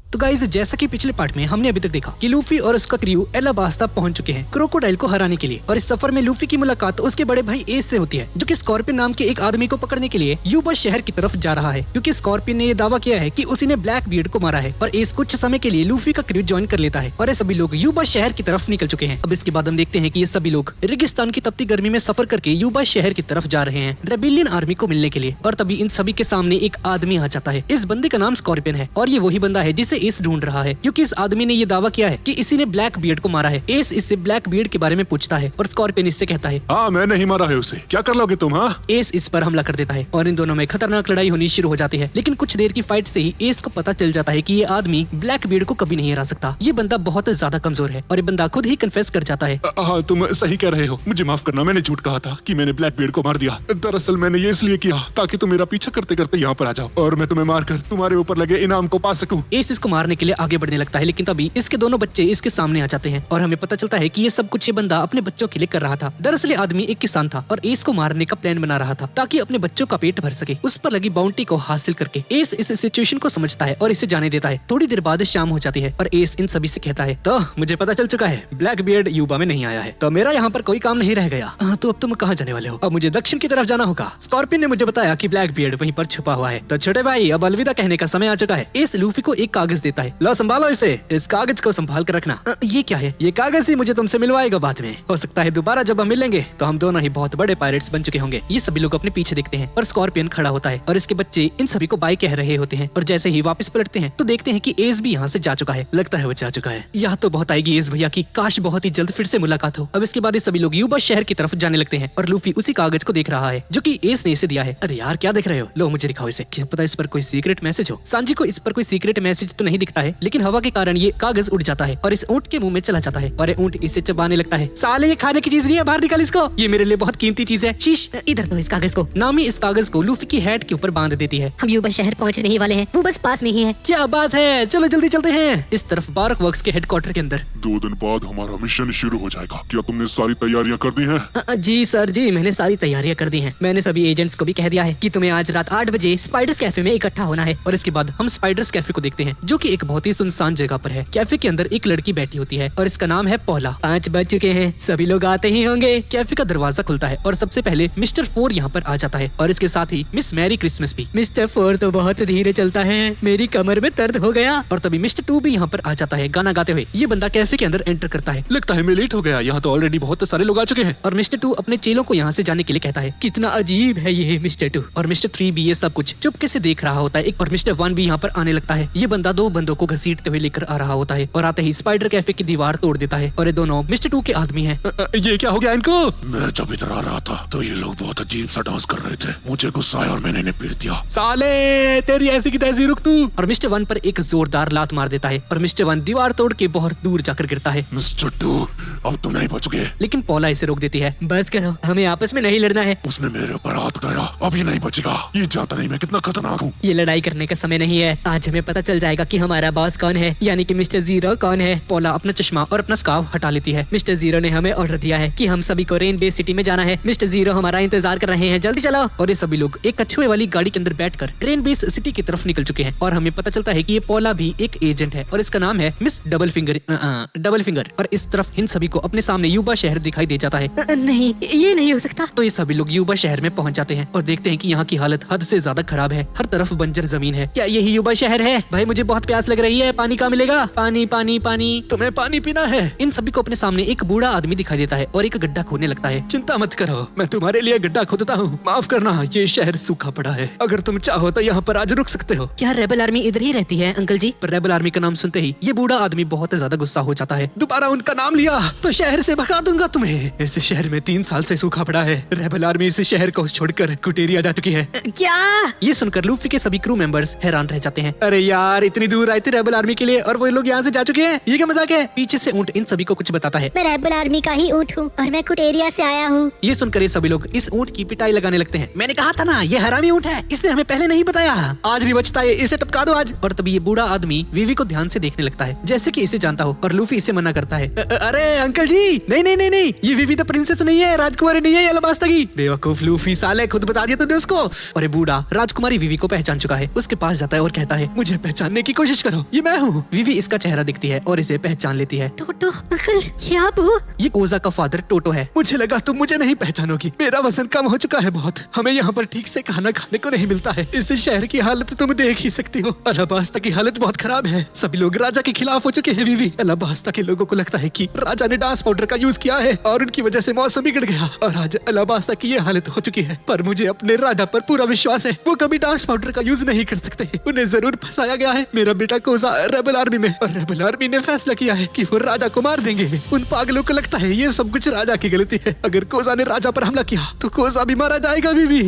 तो गाइस, जैसा कि पिछले पार्ट में हमने अभी तक देखा कि लूफी और उसका क्रू एलाबास्ता पहुंच चुके हैं क्रोकोडाइल को हराने के लिए। और इस सफर में लूफी की मुलाकात उसके बड़े भाई एस से होती है, जो कि स्कॉर्पियन नाम के एक आदमी को पकड़ने के लिए यूबा शहर की तरफ जा रहा है, क्योंकि स्कॉर्पियन ने ये दावा किया है कि उसी ने ब्लैक बियर्ड को मारा है। और एस कुछ समय के लिए लूफी का क्रू ज्वाइन कर लेता है और ये सभी लोग यूबा शहर की तरफ निकल चुके हैं। अब इसके बाद हम देखते हैं कि ये सभी लोग रेगिस्तान की तपती गर्मी में सफर करके यूबा शहर की तरफ जा रहे हैं रेबिलियन आर्मी को मिलने के लिए। और तभी इन सभी के सामने एक आदमी आ जाता है। इस बंदे का नाम स्कॉर्पियन है और ये वही बंदा है जिसे एस ढूंढ रहा है, क्योंकि इस आदमी ने ये दावा किया है कि इसी ने ब्लैक बियर्ड को मारा है। एस इससे ब्लैक बियर्ड के बारे में पूछता है और स्कॉर्पियन इससे कहता है, हाँ मैं नहीं मारा है उसे, क्या कर लोगे तुम? हाँ। एस इस पर हमला कर देता है और इन दोनों में खतरनाक लड़ाई होनी शुरू हो जाती है। लेकिन कुछ देर की फाइट से ही एस को पता चल जाता है कि ये आदमी ब्लैक बियर्ड को कभी नहीं हरा सकता। ये बंदा बहुत ज्यादा कमजोर है और ये बंदा खुद ही कन्फेस कर जाता है। हाँ तुम सही कह रहे हो, मुझे माफ करना, मैंने झूठ कहा था कि मैंने ब्लैक बियर्ड को मार दिया। दरअसल मैंने ये इसलिए किया ताकि तुम मेरा पीछा करते करते यहाँ पर आ जाओ और मैं तुम्हें मारकर तुम्हारे ऊपर लगे इनाम को पा सकूं। एस इसको मारने के लिए आगे बढ़ने लगता है, लेकिन तभी इसके दोनों बच्चे इसके सामने आ जाते हैं और हमें पता चलता है कि ये सब कुछ ये बंदा अपने बच्चों के लिए कर रहा था। दरअसल आदमी एक किसान था और एस को मारने का प्लान बना रहा था ताकि अपने बच्चों का पेट भर सके। उस पर लगी बाउंटी को हासिल करके एस इस सिचुएशन को समझता है और इसे जाने देता है। थोड़ी देर बाद शाम हो जाती है और एस इन सभी से कहता है, तो मुझे पता चल चुका है ब्लैक बियर्ड यूबा में नहीं आया है, तो मेरा यहाँ पर कोई काम नहीं रह गया। तो अब तुम कहाँ जाने वाले हो? अब मुझे दक्षिण की तरफ जाना होगा। स्कॉर्पियन ने मुझे बताया कि ब्लैक बियर्ड वहीं पर छुपा हुआ है, तो छोटे भाई अब अलविदा कहने का समय आ चुका है। एस लूफी को एक कागज देता है, लो संभालो इसे, इस कागज को संभाल कर रखना। ये क्या है? ये कागज ही मुझे तुमसे मिलवाएगा बाद में। हो सकता है दोबारा जब हम मिलेंगे तो हम दोनों ही बहुत बड़े पायरेट्स बन चुके होंगे। ये सभी लोग अपने पीछे देखते हैं और स्कॉर्पियन खड़ा होता है और इसके बच्चे इन सभी को बाय कह रहे होते हैं। और जैसे ही वापस पलटते हैं तो देखते हैं कि एस भी यहाँ से जा चुका है। लगता है वो जा चुका है। यहाँ तो बहुत आएगी एस भैया की, काश बहुत ही जल्द फिर से मुलाकात हो। अब इसके बाद ये सभी लोग यूबा शहर की तरफ जाने लगते हैं और लूफी उसी कागज को देख रहा है जो कि एस ने इसे दिया है। अरे यार क्या देख रहे हो? लो मुझे दिखाओ इसे, क्या पता इस पर कोई सीक्रेट मैसेज हो। सांजी को इस पर कोई सीक्रेट मैसेज तो नहीं दिखता है, लेकिन हवा के कारण ये कागज उड़ जाता है और इस ऊंट के मुंह में चला जाता है और ऊंट इसे चबाने लगता है। साले ये खाने की चीज नहीं है, बाहर निकाल इसको, ये मेरे लिए बहुत कीमती चीज है। शीश, इधर दो इस कागज को। नामी इस कागज को लूफी की हेड के ऊपर बांध देती है। हम यूबा शहर पहुंचने ही वाले हैं, वो बस पास में ही है। क्या बात है, चलो जल्दी चलते हैं। इस तरफ बारक वर्क्स के हेडक्वार्टर के अंदर 2 दिन बाद हमारा मिशन शुरू हो जाएगा, क्या तुमने सारी तैयारियां कर दी हैं? जी सर जी, मैंने सारी तैयारियां कर दी हैं। मैंने सभी एजेंट्स को भी कह दिया है कि तुम्हें आज रात 8 बजे स्पाइडर्स कैफे में इकट्ठा होना है। और इसके बाद हम स्पाइडर्स कैफे को देखते हैं, जो कि एक बहुत ही सुनसान जगह पर है। कैफे के अंदर एक लड़की बैठी होती है और इसका नाम है पौला। 5 बज चुके हैं, सभी लोग आते ही होंगे। कैफे का दरवाजा खुलता है और सबसे पहले मिस्टर 4 यहाँ पर आ जाता है और इसके साथ ही मिस मैरी क्रिसमस भी। मिस्टर 4 तो बहुत धीरे चलता है, मेरी कमर में दर्द हो गया। और तभी मिस्टर 2 भी यहाँ पर आ जाता है गाना गाते हुए। ये बंदा कैफे के अंदर एंटर करता है। लगता है मैं लेट हो गया, यहाँ तो ऑलरेडी बहुत सारे लोग आ चुके हैं। और मिस्टर 2 अपने चेलों को यहाँ से जाने के लिए कहता है, कितना अजीब है ये मिस्टर 2। और मिस्टर 3 भी ये सब कुछ चुपके से देख रहा होता है। और मिस्टर 1 भी यहाँ पर आने लगता है। ये बंदा 2 बंदों को घसीटते हुए लेकर आ रहा होता है और आते ही स्पाइडर कैफे की दीवार तोड़ देता है। और ये दोनों मिस्टर 2 के आदमी हैं। ये क्या हो गया इनको? मैं जब इधर आ रहा था तो ये लोग बहुत अजीब सा डांस कर रहे थे, मुझे गुस्सा आया और मैंने इन्हें पीट दिया। साले तेरी ऐसी की तैसी, रुक तू। और मिस्टर 1 पर एक जोरदार लात मार देता है और मिस्टर 1 दीवार तोड़ के बहुत दूर जाकर गिरता है। मिस्टर 2 अब तुम नहीं बचोगे। लेकिन पौला इसे रोक देती है, बस करो, हमें आपस में नहीं लड़ना है। उसने मेरे ऊपर हाथ उठाया, अब ये नहीं बचेगा। ये जानता नहीं मैं कितना खतरनाक हूँ। ये लड़ाई करने का समय नहीं है, आज हमें पता चल जाएगा कि हमारा बॉस कौन है, यानी कि मिस्टर 0 कौन है। पौला अपना चश्मा और अपना स्कार्फ हटा लेती है। मिस्टर 0 ने हमें ऑर्डर दिया है कि हम सभी को रेन बेस सिटी में जाना है। मिस्टर 0 हमारा इंतजार कर रहे हैं, जल्दी चलो। और ये सभी लोग एक कछुए वाली गाड़ी के अंदर बैठकर रेन बेस सिटी की तरफ निकल चुके हैं। और हमें पता चलता है कि ये पौला भी एक एजेंट है और इसका नाम है मिस डबल फिंगर। और इस तरफ इन सभी को अपने सामने यूबा शहर दिखाई दे जाता है। नहीं, ये नहीं हो सकता। तो ये सभी लोग यूबा शहर में पहुंच जाते हैं और देखते हैं कि यहाँ की हालत हद से ज्यादा खराब है। हर तरफ बंजर जमीन है। क्या यही यूबा शहर है? भाई मुझे बहुत प्यास लग रही है, पानी कहाँ मिलेगा? पानी पानी पानी, तुम्हें पानी पीना है। इन सभी को अपने सामने एक बूढ़ा आदमी दिखाई देता है और एक गड्ढा खोदने लगता है। चिंता मत करो, मैं तुम्हारे लिए गड्ढा खोदता हूँ। माफ करना, ये शहर सूखा पड़ा है, अगर तुम चाहो तो यहाँ पर आज रुक सकते हो। क्या रेबल आर्मी इधर ही रहती है अंकल जी? पर रेबल आर्मी का नाम सुनते ही ये बूढ़ा आदमी बहुत ज्यादा गुस्सा हो जाता है। दोबारा उनका नाम लिया तो शहर से भगा दूंगा तुम्हें। इस शहर में 3 साल से सूखा पड़ा है। रेबल आर्मी इस शहर को छोड़कर कुटेरिया जा चुकी है। क्या? ये सुनकर लूफी के सभी क्रू मेंबर्स हैरान रह जाते हैं। अरे यार, इतनी दूर आए थे रेबल आर्मी के लिए और वो लोग यहाँ से जा चुके हैं, ये क्या मजाक है? पीछे से ऊंट इन सभी को कुछ बताता है। मैं रेबल आर्मी का ही ऊंट हूँ और मैं कुटेरिया से आया हूँ। ये सुनकर ये सभी लोग इस ऊंट की पिटाई लगाने लगते हैं। मैंने कहा था ना, ये हरामी ऊंट है, इसने हमें पहले नहीं बताया। आज नहीं बचता है, इसे टपका दो आज। और तभी ये बूढ़ा आदमी वीवी को ध्यान से देखने लगता है, जैसे कि इसे जानता हो। और लूफी इसे मना करता है। अरे अंकल जी, नहीं नहीं नहीं नहीं, ये वीवी तो प्रिंसेस नहीं है, राजकुमारी नहीं है, ये अलबास्ता की। बेवकूफ लूफी, साले खुद बता दिया तूने उसको। और ये बूढ़ा राजकुमारी वीवी को पहचान चुका है। उसके पास जाता है और कहता है, मुझे पहचानने की कोशिश करो, ये मैं हूँ। वीवी इसका चेहरा दिखती है और इसे पहचान लेती है। टोटो अंकल, ये आप हो? ये कोजा का फादर टोटो है। मुझे लगा तुम मुझे नहीं पहचानोगी, मेरा वजन कम हो चुका है बहुत। हमें यहाँ पर ठीक से खाना खाने को नहीं मिलता है। इस शहर की हालत तुम देख ही सकती हो। अलाबास्ता की हालत बहुत खराब है। सभी लोग राजा के खिलाफ हो चुके हैं। वीवी, अलाबास्ता के लोगों को लगता है कि राजा ने डांस पाउडर का यूज किया है और उनकी वजह से मौसम बिगड़ गया और आज अलाबास्ता की ये हालत हो चुकी है। पर मुझे अपने राजा पर पूरा विश्वास है, वो कभी डांस पाउडर का यूज नहीं कर सकते। उन्हें जरूर फंसाया गया है। मेरा बेटा कोजा रेबल आर्मी में, और रेबल आर्मी ने फैसला किया है कि वो राजा को मार देंगे। उन पागलों को लगता है ये सब कुछ राजा की गलती है। अगर कोजा ने राजा पर हमला किया तो कोजा भी मारा जाएगा। वीवी,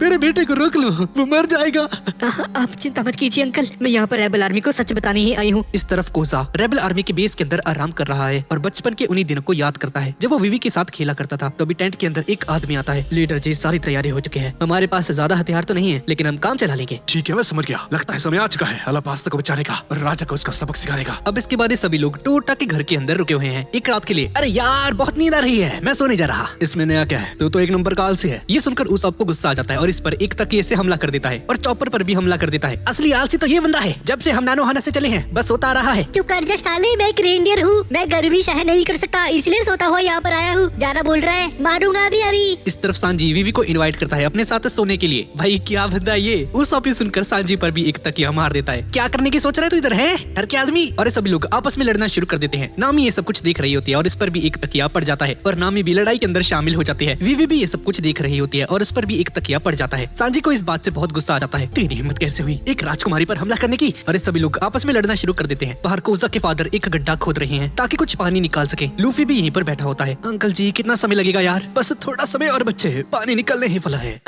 मेरे बेटे को रोक लो, वो मर जाएगा। आप चिंता मत कीजिए अंकल, मैं यहाँ पर रेबल आर्मी को सच बताने ही आई हूँ। इस तरफ कोजा रेबल आर्मी के बेस के अंदर आराम कर रहा है और बचपन के उन्हीं दिनों को याद करता है जब वो वीवी के साथ खेला करता था। तभी टेंट के अंदर एक आदमी आता है। लीडर जी, सारी तैयारी हो चुकी है। हमारे पास ज्यादा हथियार तो नहीं है, लेकिन हम काम चला लेंगे। ठीक है, मैं समझ गया। लगता है समय आ चुका है अलाबास्ता को बचाने का और राजा को उसका सबक सिखाने का। अब इसके बाद ये सभी लोग टोटा के घर के अंदर रुके हुए हैं एक रात के लिए। अरे यार, बहुत नींद आ रही है, मैं सोने जा रहा। इसमें नया क्या है? तो एक नंबर का आलसी है। ये सुनकर उस सबको गुस्सा आ जाता है और इस पर एक तकिए से हमला कर देता है और चॉपर पर भी हमला कर देता है। असली आलसी तो ये बंदा है। जब से हम नानोहाना से चले हैं बस सोता रहा है। चुप कर जा साले, मैं एक रेंडियर हूँ। मैं गर्मी सह नहीं कर सकता, इसलिए सोता हुआ यहाँ पर आया हूँ। ज्यादा बोल रहा है, मारूंगा अभी अभी। इस तरफ सांजी वीवी को इनवाइट करता है अपने साथ सोने के लिए। भाई क्या बंदा ये। उस ऑफिस सुनकर सांजी पर भी एक तकिया मार देता है। क्या करने की सोच रहे तू इधर है घर के आदमी? और ये सभी लोग आपस में लड़ना शुरू कर देते हैं। नामी ये सब कुछ देख रही होती है और इस पर भी एक तकिया पड़ जाता है और नामी भी लड़ाई के अंदर शामिल हो जाती है। वीवी भी ये सब कुछ देख रही होती है और उस पर भी एक तकिया पड़ जाता है। सांजी को इस बात से बहुत गुस्सा आ जाता है। तेरी हिम्मत कैसे हुई एक राजकुमारी पर हमला करने की? और ये सभी लोग आपस में लड़ना शुरू कर देते हैं। बाहर कोजा के फादर एक गड्ढा खोद रहे हैं ताकि कुछ पानी निकाल सके। लूफी भी यहीं पर बैठा होता है। अंकल जी, कितना समय लगेगा यार? बस थोड़ा समय और बच्चे, पानी निकलने ही वाला है।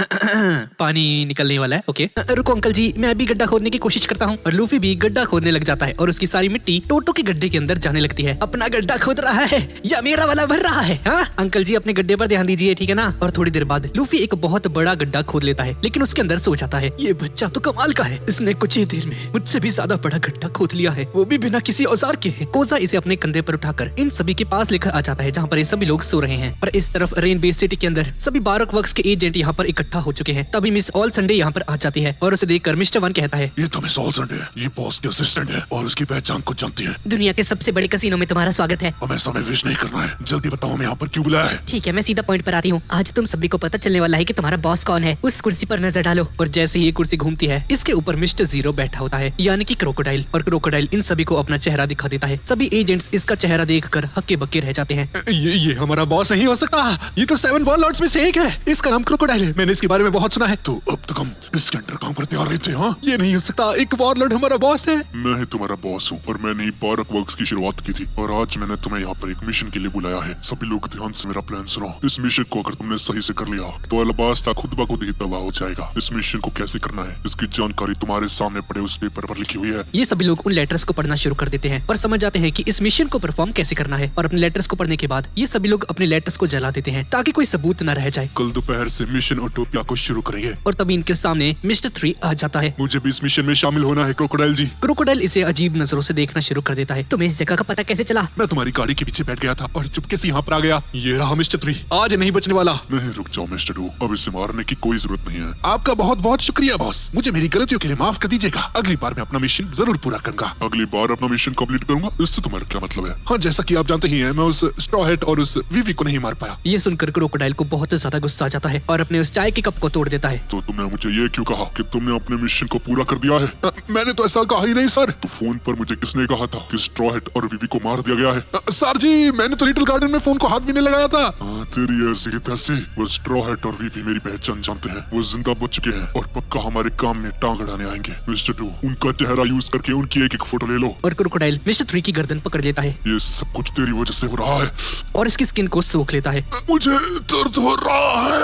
पानी निकलने वाला है, ओके। रुको अंकल जी, मैं अभी गड्ढा खोदने की कोशिश करता हूँ। और लूफी भी गड्ढा खोदने लग जाता है और उसकी सारी मिट्टी टोटो के गड्ढे के अंदर जाने लगती है। अपना गड्ढा खोद रहा है या मेरा वाला भर रहा है? हाँ अंकल जी, अपने गड्ढे पर ध्यान दीजिए, ठीक है ना? और थोड़ी देर बाद लूफी एक बहुत बड़ा गड्ढा खोद लेता है, लेकिन उसके अंदर सो जाता है। ये बच्चा तो कमाल का है, इसने कुछ ही देर में मुझसे भी ज्यादा बड़ा गड्ढा खोद लिया है, वो भी बिना किसी औजार के। कोजा इसे अपने कंधे पर उठाकर इन सभी के पास लेकर आ जाता है जहाँ पर ये सभी लोग सो रहे हैं। और इस तरफ रेन बेस सिटी के अंदर सभी बारक वर्क्स के एजेंट यहाँ पर इकट्ठा हो चुके हैं। तभी मिस ऑल संडे यहाँ पर आ जाती है और उसे देखकर मिस्टर वन कहता है, ये तो मिस ऑल संडे है, ये बॉस के असिस्टेंट है और उसकी पहचान को जानती है। दुनिया के सबसे बड़े कसीनो में तुम्हारा स्वागत है। हमें समय विश नहीं करना है, जल्दी बताओ हमें यहाँ पर क्यों बुलाया है? ठीक है, मैं सीधा पॉइंट पर आती हूँ। आज तुम सभी को पता चलने वाला है कि तुम्हारा बॉस कौन है। उस कुर्सी पर नजर डालो। और जैसे ही ये कुर्सी घूमती है इसके ऊपर मिस्टर जीरो बैठा होता है, यानी कि क्रोकोडाइल। और क्रोकोडाइल इन सभी को अपना चेहरा दिखा देता है। सभी एजेंट्स इसका चेहरा देखकर हक्के बक्के रह जाते हैं। ये हमारा बॉस नहीं हो सकता। ये तो 7 वॉरलॉर्ड्स में से एक है। इसका नाम क्रोकोडाइल है, मैंने इसके बारे में बहुत सुना है। तो अब तक हम इसके अंडर काम करते आ रहे थे। हाँ, ये नहीं हो सकता, एक वॉरलॉर्ड हमारा बॉस है। मैं ही तुम्हारा बॉस हूँ और मैंने ही बारक वर्क्स की शुरुआत की थी और आज मैंने तुम्हें यहाँ पर एक मिशन के लिए बुलाया है। सभी लोग ध्यान से मेरा प्लान सुनो। इस मिशन को अगर तुमने सही से कर लिया तो अलाबास्ता खुद ब खुद ही तबाह हो जाएगा। इस मिशन को कैसे करना है इसकी जानकारी तुम्हारे सामने पड़े उस पेपर पर लिखी हुई है। ये सभी लोग उन लेटर्स को पढ़ना शुरू कर देते हैं और समझ जाते हैं कि इस मिशन को परफॉर्म कैसे करना है। और अपने लेटर्स को पढ़ने के बाद ये सभी लोग अपने लेटर्स को जला देते हैं ताकि कोई सबूत न रह जाए। कल दोपहर से मिशन ओटोपिया को शुरू करेंगे। और तभी इनके सामने मिस्टर 3 आ जाता है। मुझे भी इस मिशन में शामिल होना है क्रोकोडाइल जी। क्रोकोडाइल इसे अजीब नजरों से देखना शुरू कर देता है। तुम्हें इस जगह का पता कैसे चला? मैं तुम्हारी गाड़ी के पीछे बैठ गया था और चुपके से यहाँ पर आ गया। ये रहा मिस्टर 3, आज नहीं बचने वाला। नहीं, रुक जाओ मिस्टर 2, अब इसे मारने की कोई जरूरत नहीं है। आपका बहुत बहुत शुक्रिया बॉस, मुझे मेरी गलतियों के लिए माफ कर दीजिएगा। अगली बार मैं अपना मिशन जरूर पूरा करूंगा। अगली बार अपना मिशन कंप्लीट करूंगा, इससे तुम्हारा क्या मतलब है? हाँ, जैसा कि आप जानते ही हैं, मैं उस स्ट्रॉ हैट और उस वीवी को नहीं मार पाया। ये सुनकर क्रोकोडाइल को बहुत ज्यादा गुस्सा आ जाता है और अपने उस चाय के कप को तोड़ देता है। तो तुमने मुझे ये क्यों कहा कि तुमने अपने मिशन को पूरा कर दिया है? मैंने तो ऐसा कहा ही नहीं सर। तो फोन पर मुझे किसने कहा था कि स्ट्रॉ हैट और वीवी को मार दिया गया है? सर जी, मैंने तो लिटिल गार्डन में फोन को हाथ भी नहीं लगाया था। तेरी ऐसी तैसी, वो स्ट्रॉ हैट और वीवी मेरी पहचान जानते हैं। वो जिंदा बच चुके हैं और पक्का हमारे काम में टांग अड़ाने आएंगे। मिस्टर 2, उनका चेहरा यूज करके उनकी एक फोटो ले लो। और क्रोकोडाइल मिस्टर 3 की गर्दन पकड़ लेता है। ये सब कुछ तेरी वजह से हो रहा है और इसकी स्किन को सोख लेता है। मुझे दर्द हो रहा है,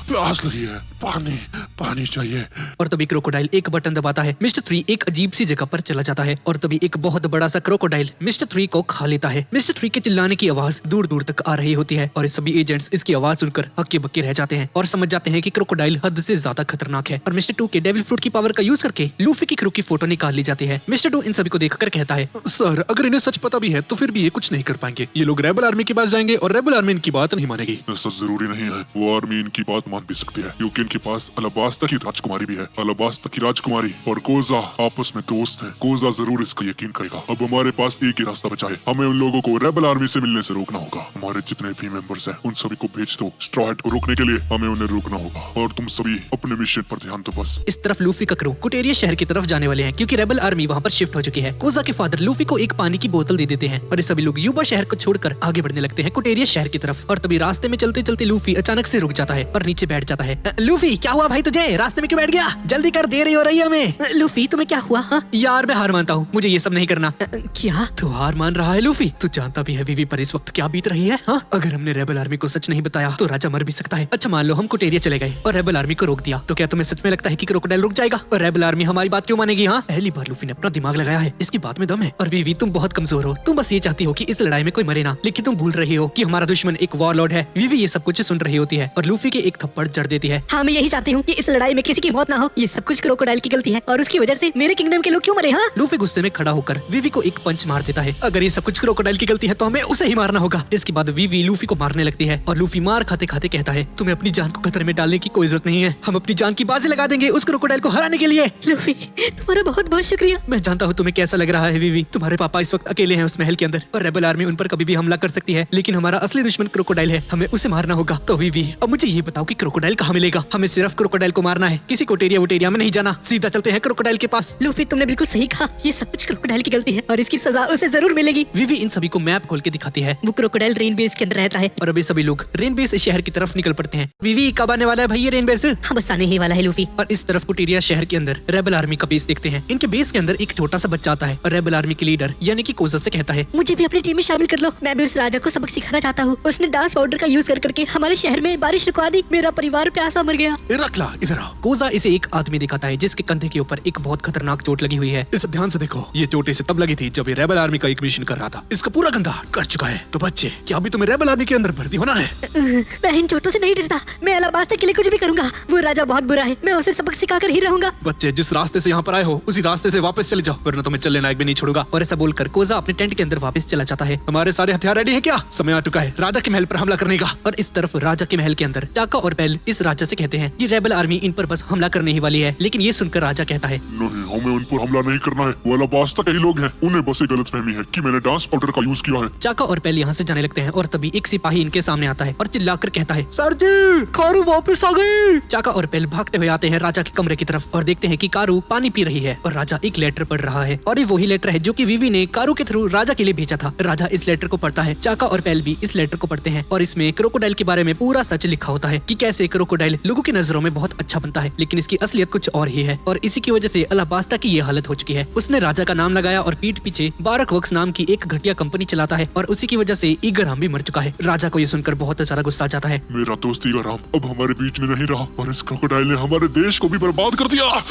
प्यास लगी है, पानी पानी चाहिए। और तभी क्रोकोडाइल एक बटन दबाता है। मिस्टर 3 एक अजीब सी जगह पर चला जाता है और तभी एक बहुत बड़ा सा क्रोकोडाइल मिस्टर 3 को खा लेता है। मिस्टर 3 के चिल्लाने की आवाज दूर दूर तक आ रही होती है और सभी एजेंट्स इसकी आवाज सुनकर हक्के बक्के रह जाते हैं और समझ जाते हैं कि क्रोकोडाइल हद से ज्यादा खतरनाक है। और मिस्टर 2 के डेविल फ्रूट की पावर का यूज करके लूफी की क्रू की फोटो निकाल ली जाती है। मिस्टर 2 इन सभी को देखकर कहता है, सर अगर इन्हें सच पता भी है तो फिर भी ये कुछ नहीं कर पाएंगे। ये लोग रेबल आर्मी के पास जाएंगे और रेबल आर्मी इनकी बात नहीं मानेगी। ऐसा जरूरी नहीं है, वो आर्मी इनकी बात मान भी सकती है क्योंकि इनके पास पास अलाबास्ता की राजकुमारी भी है। अलाबास्ता की राजकुमारी और कोजा आपस में दोस्त है। कोजा जरूर इसका यकीन करेगा। अब हमारे पास एक ही रास्ता बचा है, हमें उन लोगों को रेबल आर्मी से मिलने से रोकना होगा। हमारे जितने भी मेंबर्स हैं उन सभी को भेज दो। स्ट्रॉ हैट को रोकने के लिए हमें उन्हें रोकना होगा और तुम सभी अपने मिशन पर ध्यान दो बस। इस तरफ लूफी का क्रू कुटेरिया शहर की तरफ जाने वाले हैं क्योंकि रेबल आर्मी वहाँ पर शिफ्ट हो चुकी है। कोजा के फादर लूफी को एक पानी की बोतल दे देते हैं और ये सभी लोग यूबा शहर को छोड़कर आगे बढ़ने लगते हैं कुटेरिया शहर की तरफ। और तभी रास्ते में चलते चलते लूफी अचानक से रुक जाता है और नीचे बैठ जाता है। लूफी क्या हुआ भाई तुझे, रास्ते में क्यों बैठ गया? जल्दी कर, देर हो रही है हमें। लूफी तुम्हें क्या हुआ? हाँ यार मैं हार मानता हूँ, मुझे ये सब नहीं करना। क्या तू हार मान रहा है लूफी? तू जानता भी है वीवी पर इस वक्त क्या बीत रही है? हाँ अगर हमने रेबल आर्मी को सच नहीं बताया तो राजा मर भी सकता है। अच्छा मान लो हम कुटेरिया चले गए और रेबल आर्मी को रोक दिया, तो क्या तुम्हें सच में लगता है कि क्रोकोडाइल रुक जाएगा और रेबल आर्मी हमारी बात क्यों मानेगी? हाँ पहली बार लूफी ने अपना दिमाग लगाया है, इसकी बात में दम है। और वीवी तुम बहुत कमजोर हो, तुम बस ये चाहती हो कि इस लड़ाई में कोई मरे ना, लेकिन तुम भूल रही हो कि हमारा दुश्मन एक वॉरलॉर्ड है। वीवी ये सब कुछ सुन रही होती है और लूफी के एक थप्पड़ जड़ देती है। हाँ मैं यही चाहती हूँ कि इस लड़ाई में किसी की मौत ना हो, ये सब कुछ क्रोकोडाइल की गलती है और उसकी वजह से मेरे किंगडम के लोग क्यों मरे? हाँ लूफी गुस्से में खड़ा होकर वीवी को एक पंच मार देता है। अगर ये सब कुछ क्रोकोडाइल की गलती है तो हमें उसे ही मारना होगा। इसके बाद वीवी लूफी को मारने लगती है और लूफी मार खाते खाते कहता है तुम्हें अपनी जान को खतरे में डालने की कोई जरूरत नहीं है, हम अपनी जान की बाजी लगा देंगे उस क्रोकोडाइल को हराने के लिए। लूफी तुम्हारा बहुत बहुत शुक्रिया। मैं जानता हूँ तुम्हें कैसा लग रहा है वीवी, तुम्हारे पापा इस वक्त अकेले हैं उस महल के अंदर और रेबल आर्मी उन पर कभी भी हमला कर सकती है, लेकिन हमारा असली दुश्मन क्रोकोडाइल है, हमें उसे मारना होगा। तो वीवी अब मुझे ये बताओ कि क्रोकोडाइल कहाँ मिलेगा? हमें सिर्फ क्रोकोडाइल को मारना है, किसी कोटेरिया वोटेरिया में नहीं जाना, सीधा चलते हैं क्रोकोडाइल के पास। लूफी तुमने बिल्कुल सही कहा, ये सब कुछ क्रोकोडाइल की गलती है और इसकी सजा उसे जरूर मिलेगी। वीवी इन सभी को मैप खोल के दिखाती है। वो क्रोकोडाइल रेन बेस के अंदर रहता है और अभी सभी लोग रेन बेस शहर की तरफ निकल पड़ते हैं। वीवी कब आने वाला है भाई ये रेन बेस? हाँ बस आने ही वाला है लूफी। और इस तरफ कुटेरिया शहर के अंदर रेबल आर्मी का बेस देखते हैं। इनके बेस के अंदर एक छोटा सा बच्चा आता है और रेबल आर्मी के लीडर यानी कि कोजा से कहता है मुझे भी अपनी टीम में शामिल कर लो, मैं भी उस राजा को सबक सिखाना चाहता हूँ। उसने डांस पाउडर का यूज कर करके हमारे शहर में बारिश रुकवा दी, मेरा परिवार प्यासा मर गया। रख ला इधर आ। कोजा इसे एक आदमी दिखाता है जिसके कंधे के ऊपर एक बहुत खतरनाक चोट लगी हुई है। इसे ध्यान से देखो, ये चोट इसे तब लगी थी जब ये रेबल आर्मी का एक मिशन कर रहा था। इसका पूरा कंधा कट चुका है। तो बच्चे क्या अभी तुम्हें रेबल आर्मी के अंदर भर्ती होना है? मैं इन चोटों से नहीं डरता, मैं अलाबास्ता के लिए कुछ भी करूंगा। वो राजा बहुत बुरा है, मैं उसे सबक सिखाकर ही रहूंगा। बच्चे जिस रास्ते से यहाँ पर आए हो उसी रास्ते से वापस चले जाओ, वरना तुम्हें चलने लायक भी नहीं छोड़ूंगा। और ऐसा बोलकर कोजा अपने टेंट के अंदर वापस चला जाता है। हमारे सारे हथियार रेडी है क्या? समय आ चुका है राजा के महल पर हमला करने का। और इस तरफ राजा के महल के अंदर चाका और पेल इस राजा से कहते हैं कि रेबल आर्मी इन पर बस हमला करने ही वाली है, लेकिन ये सुनकर राजा कहता है नहीं, हमें उन पर हमला नहीं करना है। वो अलाबास्ता के ही लोग हैं, उन्हें बस एक गलतफहमी है कि मैंने डांस पाउडर का यूज किया है। चाका और पेल यहाँ से जाने लगते हैं और तभी एक सिपाही इनके सामने आता है और चिल्लाकर कहता है सर जी कारू वापस आ गई। चाका और पेल भागते हुए आते हैं राजा के कमरे की तरफ और देखते हैं कि कारू पानी पी रही है और राजा एक लेटर पढ़ रहा है। और ये वही लेटर है जो कि वीवी ने कारू के थ्रू राजा के लिए भेजा था। राजा इस लेटर को पढ़ता है, चाका और पेल भी इस लेटर को पढ़ते हैं और इसमें क्रोकोडाइल के बारे में पूरा सच लिखा होता है कि कैसे क्रोकोडाइल लोगों की नजरों में बहुत अच्छा बनता है, लेकिन इसकी असलियत कुछ और ही है। और इसी की वजह से अलाबास्ता की ये हालत हो चुकी है। उसने राजा का नाम लगाया और पीठ पीछे बारक वर्क्स नाम की एक घटिया कंपनी चलाता है और उसी की वजह से ईगराम भी मर चुका है। राजा को ये सुनकर बहुत ज्यादा गुस्सा आ जाता है। मेरा दोस्त ईगराम अब हमारे बीच में नहीं रहा और इस क्रोकोडाइल ने हमारे देश को भी बर्बाद कर दिया।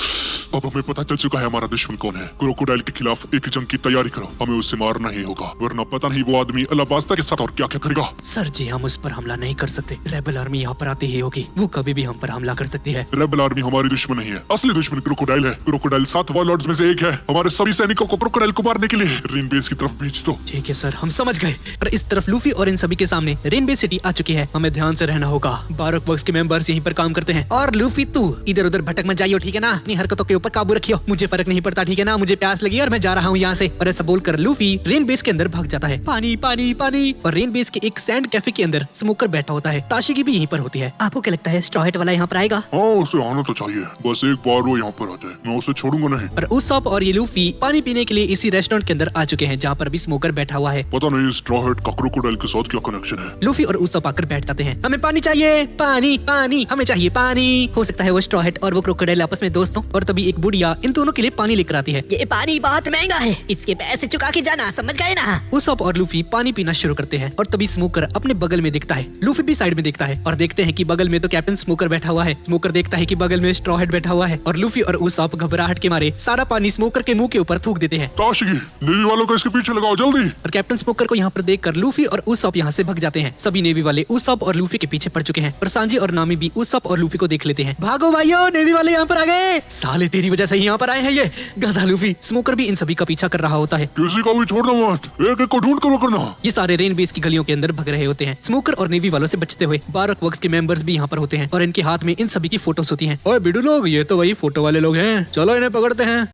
अब हमें पता चल चुका है हमारा दुश्मन कौन है। क्रोकोडाइल के खिलाफ एक जंग की तैयारी करो, हमें उसे मारना ही होगा, वरना पता नहीं वो आदमी अलाबास्ता के साथ और क्या क्या करेगा। सर जी हम उस पर हमला नहीं कर सकते, रेबल आर्मी यहाँ पर आती ही होगी, वो कभी भी हम पर हमला कर सकती है। रेबल आर्मी हमारी दुश्मन नहीं है, असली दुश्मन क्रोकोडाइल है। क्रोकोडाइल 7 वॉरलॉर्ड्स में से एक है। हमारे सभी सैनिकों को क्रोकोडाइल को मारने के लिए रेन बेस की तरफ भेज दो। ठीक है सर हम समझ गए। और इस तरफ लूफी और इन सभी के सामने रेन बेस सिटी आ चुकी है। हमें ध्यान से रहना होगा, बारक वर्क्स के मेंबर्स यहीं पर काम करते हैं। और लूफी तू इधर उधर भटक मत जाइयो, ठीक है ना? अपनी हरकतों के ऊपर काबू रखियो, मुझे फर्क नहीं पड़ता, ठीक है ना? मुझे प्यास लगी और मैं जा रहा हूँ यहाँ से। और ऐसा बोलकर लूफी रेन बेस के अंदर भाग जाता है। पानी पानी पानी। और रेन बेस के एक सैंड कैफे के अंदर स्मोकर बैठा होता है। ताशिगी भी यहीं पर होती है। आपको क्या लगता है स्ट्रॉ हैट वाला यहाँ पर आएगा? हाँ उसे आना तो चाहिए, बस एक बार वो यहाँ पर आ जाए, मैं उसे छोड़ूंगा नहीं। और उsopp और ये लूफी पानी पीने के लिए इसी रेस्टोरेंट के अंदर आ चुके हैं जहाँ पर भी स्मोकर बैठा हुआ है। पता नहीं स्ट्रॉ हैट का क्रोकोडाइल के साथ क्या कनेक्शन है। लूफी और उsopp आकर बैठ जाते हैं। हमें पानी चाहिए, पानी पानी, हमें चाहिए पानी। हो सकता है वो स्ट्रॉ हैट और वो क्रोकोडाइल आपस में दोस्त हों। और तभी एक बुढ़िया इन दोनों के लिए पानी लेकर आती है। ये पानी बहुत महंगा है, इसके पैसे चुका के जाना, समझ गए ना? उsopp और लूफी पानी पीना शुरू करते हैं और तभी स्मोकर अपने बगल में दिखता है। लूफी भी साइड में देखता है और देखते हैं कि बगल में तो कैप्टन स्मोकर बैठा हुआ है। स्मोकर देखता है कि बगल में स्ट्रॉ हैट बैठा हुआ है और लूफी और उsopp घबराहट के मारे सारा पानी स्मोकर के मुंह के ऊपर थूक देते हैं। ताशिगी नेवी वालों को इसके पीछे लगाओ जल्दी। और कैप्टन स्मोकर को यहाँ पर देखकर लूफी और उsopp यहाँ से भाग जाते हैं। सभी नेवी वाले उsopp और लूफी के पीछे पड़ चुके हैं और सांजी और नामी भी उsopp और लूफी को देख लेते हैं। भागो भाइयों, नेवी वाले यहाँ पर आ गए। साले तेरी तेरी वजह से ही यहाँ पर आए हैं ये गधा लूफी। स्मोकर भी इन सभी का पीछा कर रहा होता है। किसी को भी छोड़ना मत, एक एक को ढूंढ कर पकड़ना। ये सारे रेन बेस की गलियों के अंदर भग रहे होते हैं, स्मोकर और नेवी वालों से बचते हुए। बारक वर्क्स के मेंबर्स भी यहाँ पर होते हैं और इनके हाथ में इन सभी की फोटोज होती हैं। ओए बिडू लोग, ये तो वही फोटो वाले लोग हैं, चलो इन्हें पकड़ते हैं।